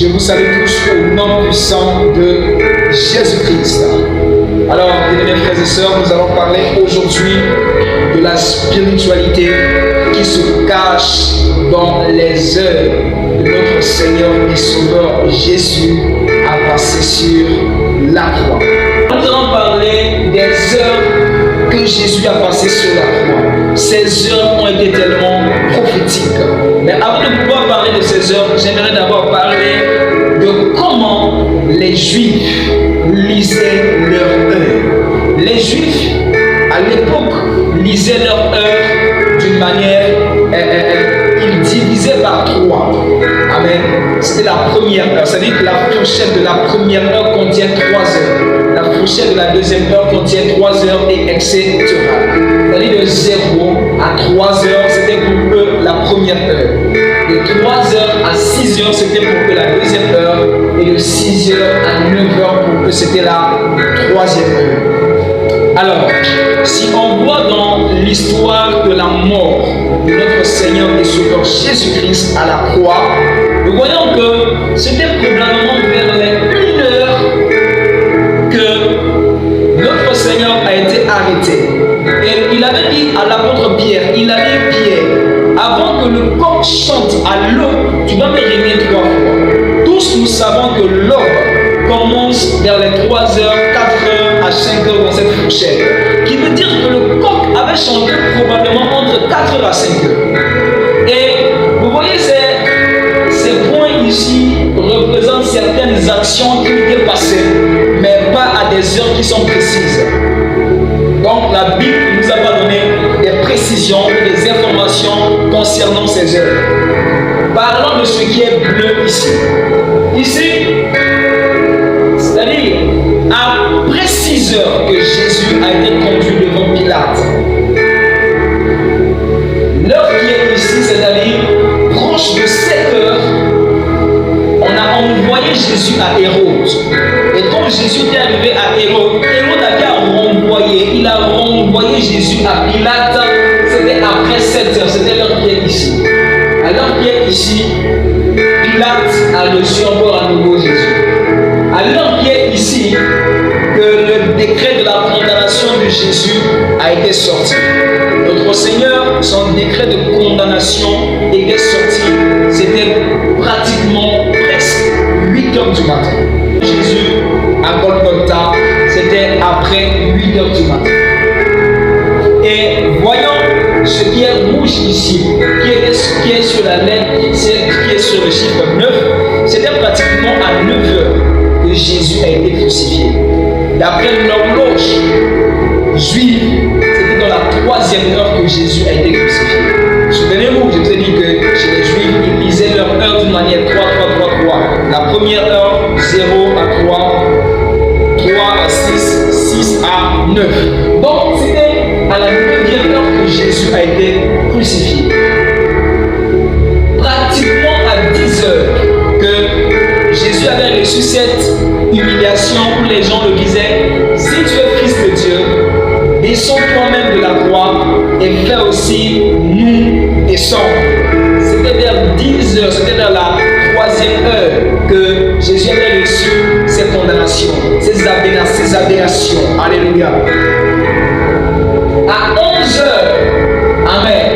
Je vous salue tous au nom puissant de Jésus-Christ. Alors, mes frères et sœurs, nous allons parler aujourd'hui de la spiritualité qui se cache dans les œuvres de notre Seigneur et Sauveur Jésus à passer sur la croix. Nous allons parler des heures que Jésus a passées sur la croix. Ces heures ont été tellement prophétiques. Mais avant de pouvoir parler de ces heures, j'aimerais d'abord parler de comment les Juifs lisaient leur heure. Les Juifs, à l'époque, lisaient leur heure d'une manière, ils divisaient par 3. Amen. C'était la première heure. C'est-à-dire que la fourchette de la première heure contient 3 heures. La fourchette de la deuxième heure contient 3 heures et etc. C'est-à-dire de 0 à 3 heures, c'était pour eux la première heure. De 3 heures à 6 heures, c'était pour eux la deuxième heure. Et de 6 heures à 9 heures, pour eux, c'était la troisième heure. Alors, si on voit dans l'histoire de la mort de notre Seigneur et Sauveur Jésus-Christ à la croix, nous voyons que c'était probablement vers les 1 heure que notre Seigneur a été arrêté. Et il avait dit à l'apôtre Pierre, il a dit Pierre, avant que le coq chante à l'aube, tu vas me régner 3 fois. Tous nous savons que l'aube commence vers les 3 heures, 4 heures à 5 heures dans cette fourchette. Qui veut dire que le coq avait chanté probablement entre 4 heures à 5 heures. Et vous voyez ces points ici représentent certaines actions qui étaient passées, mais pas à des heures qui sont précises. Donc la Bible ne nous a pas donné des précisions, des informations concernant ces heures. Parlons de ce qui est bleu ici. Ici, c'est-à-dire après 6 heures que Jésus a été conduit devant Pilate. L'heure qui est ici, c'est-à-dire proche de 7 heures, on a envoyé Jésus à Hérode. Et quand Jésus est arrivé à Hérode, Hérode il a renvoyé Jésus à Pilate. C'était après 7 heures, c'était l'heure qui est ici. À l'heure qui est ici, Pilate a reçu encore à nouveau Jésus. À l'heure qui est ici, que le décret de la condamnation de Jésus a été sorti. Notre Seigneur, son décret de condamnation était sorti. C'était pratiquement presque 8 heures du matin. Jésus à Golgotha, c'était après 8 heures du matin. Et voyons ce qui est rouge ici, qui est sur la lettre, qui est sur le chiffre 9, c'était pratiquement à 9 heures que Jésus a été crucifié. D'après l'horloge juive, c'était dans la 3e heure que Jésus a été crucifié. Souvenez-vous, je vous ai dit que chez les Juifs, ils lisaient leur heure d'une manière 3, 3, 3, 3. La première heure, 0 à 3, 3 à 6, 6 à 9. Donc, c'était à la 9e heure que Jésus a été crucifié. Pratiquement à 10 heures que Jésus avait reçu cette humiliation où les gens le disaient, si tu es fils de Dieu, descends toi-même de la croix et fais aussi nous descendre. C'était vers 10 heures, c'était vers la 3e heure que Jésus avait reçu ces condamnations, ces aberrations. Alléluia. À 11 heures, amen,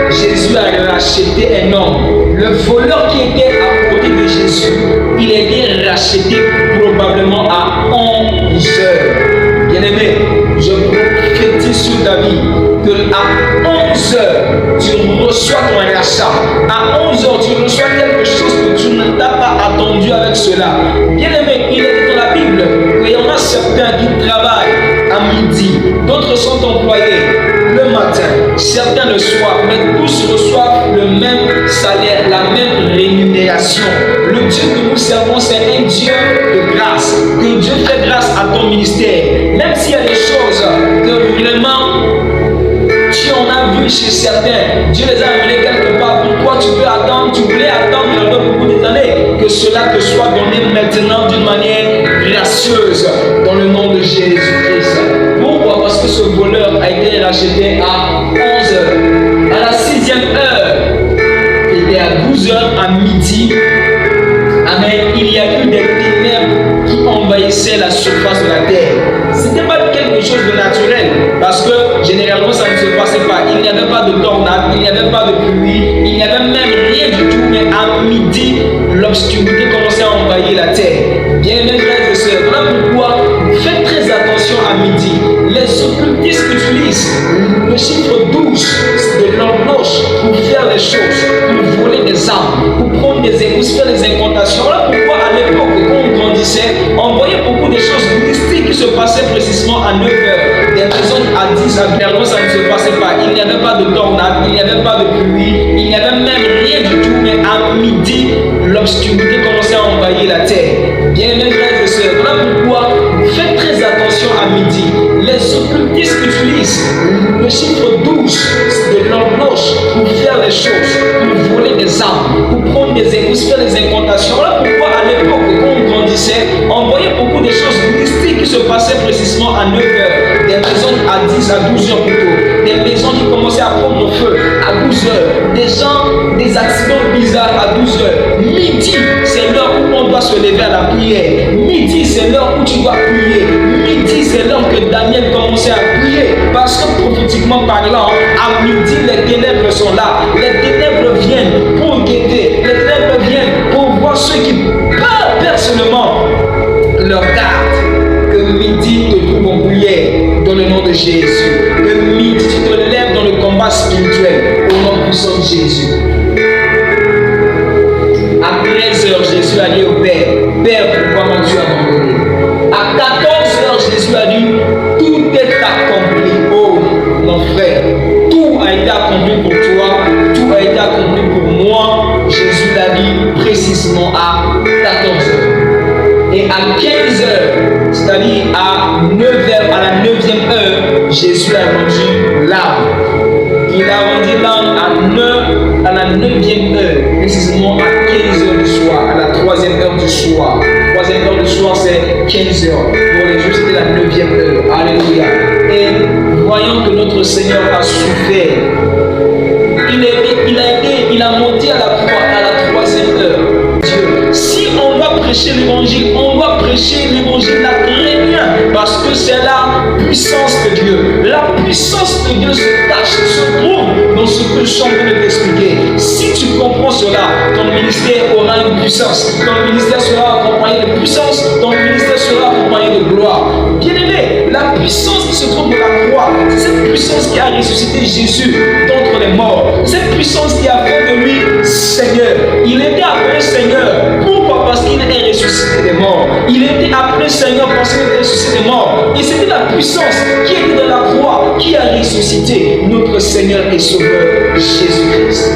Jésus a racheté un homme. Le voleur qui était à côté de Jésus, il a été racheté probablement à 11 heures. Bien-aimé, je prophétise sur ta vie que à 11 heures, tu reçois ton rachat. À 11 heures, tu reçois quelque chose que tu ne t'as pas attendu avec cela. Bien-aimé, il est dans la Bible qu'il y en a certains qui travaillent à midi, d'autres sont employés le matin, certains le soir, mais tous reçoivent le même salaire, la même rémunération. Le Dieu que nous servons, c'est un Dieu de grâce. Que Dieu fait grâce à ton ministère. Même s'il y a des choses que vraiment tu en as vu chez certains, Dieu les a amenés quelque part. Pourquoi tu veux attendre, tu voulais attendre pendant beaucoup d'années, que cela te soit donné maintenant d'une manière gracieuse dans le nom de Jésus-Christ. Pourquoi? Parce que ce voleur a été racheté à 11 heures. À la 6e heure, il était à 12 heures à midi, pas de tornade, il n'y avait pas de pluie, il n'y avait même rien du tout, mais à midi, l'obscurité commençait à envahir la terre. Bien-aimés frères et sœurs, voilà pourquoi faites très attention à midi. Les occultistes utilisent le chiffre 12 de l'horloge pour faire les choses, pour voler des armes, pour prendre des égouts, faire des incantations. Voilà pourquoi à l'époque, quand on grandissait, on voyait beaucoup de choses mystiques qui se passaient précisément à 9 h. Des maisons à 10 à clairement ça ne se passait pas. Il n'y avait pas de tornade, il n'y avait pas de pluie, il n'y avait même rien du tout, mais à midi, l'obscurité commençait à envahir la terre. Bien-aimés frères et sœurs, voilà pourquoi faites très attention à midi. Les occultistes utilisent le chiffre 12 de l'horloge pour faire les choses, pour voler des armes, pour prendre des égouts, faire des incantations. Voilà pourquoi à l'époque, quand on grandissait, on voyait beaucoup de choses mystiques qui se passaient précisément à 9 h. Des maisons à 10 à 12 h plutôt. Des maisons qui commençaient à prendre feu à 12 h. Des gens, des accidents bizarres à 12 h. Midi, c'est l'heure où on doit se lever à la prière. Midi, c'est l'heure où tu dois prier. Midi, c'est l'heure que Daniel commençait à prier. Parce que prophétiquement parlant, à midi, les ténèbres sont là. Les ténèbres viennent pour guetter. Les ténèbres viennent pour voir ceux qui personnellement leur garde. Que midi te trouve en prière dans le nom de Jésus. Que midi tu te lèves dans le combat spirituel au nom puissant de Jésus. À 13 h, Jésus a dit au Père, Père, pourquoi m'as-tu abandonné? À 14 h, Jésus a dit, tout est accompli. Oh, mon frère, tout a été accompli pour toi, tout a été accompli pour moi. Jésus l'a dit précisément à 14 h. Et à 15 h, c'est-à-dire à 9 h, à la 9e heure, Jésus a rendu l'âme. Il a rendu l'âme à la 9e heure, précisément à 15 h du soir, à la 3e heure du soir. 3e heure du soir, c'est 15 h. Pour les Juifs, c'était la 9e heure. Alléluia. Et voyant que notre Seigneur a souffert, il a monté à la croix à la 3e heure. Dieu, si on doit prêcher l'évangile, on doit prêcher l'évangile là très bien, parce que c'est la puissance de Dieu. La puissance de Dieu se trouve dans ce que je suis en train de t'expliquer. Si tu comprends cela, ton ministère aura une puissance. Ton ministère sera accompagné de puissance, ton ministère sera accompagné de gloire. Bien-aimé, la puissance qui se trouve dans la croix, c'est cette puissance qui a ressuscité Jésus d'entre les morts. Cette puissance qui a fait de lui Seigneur. Il était appelé Seigneur. Pourquoi? Parce qu'il est ressuscité des morts. Il était appelé Seigneur parce qu'il est ressuscité des morts. Et c'était la puissance qui était dans la croix qui a ressuscité notre Seigneur et Sauveur Jésus-Christ.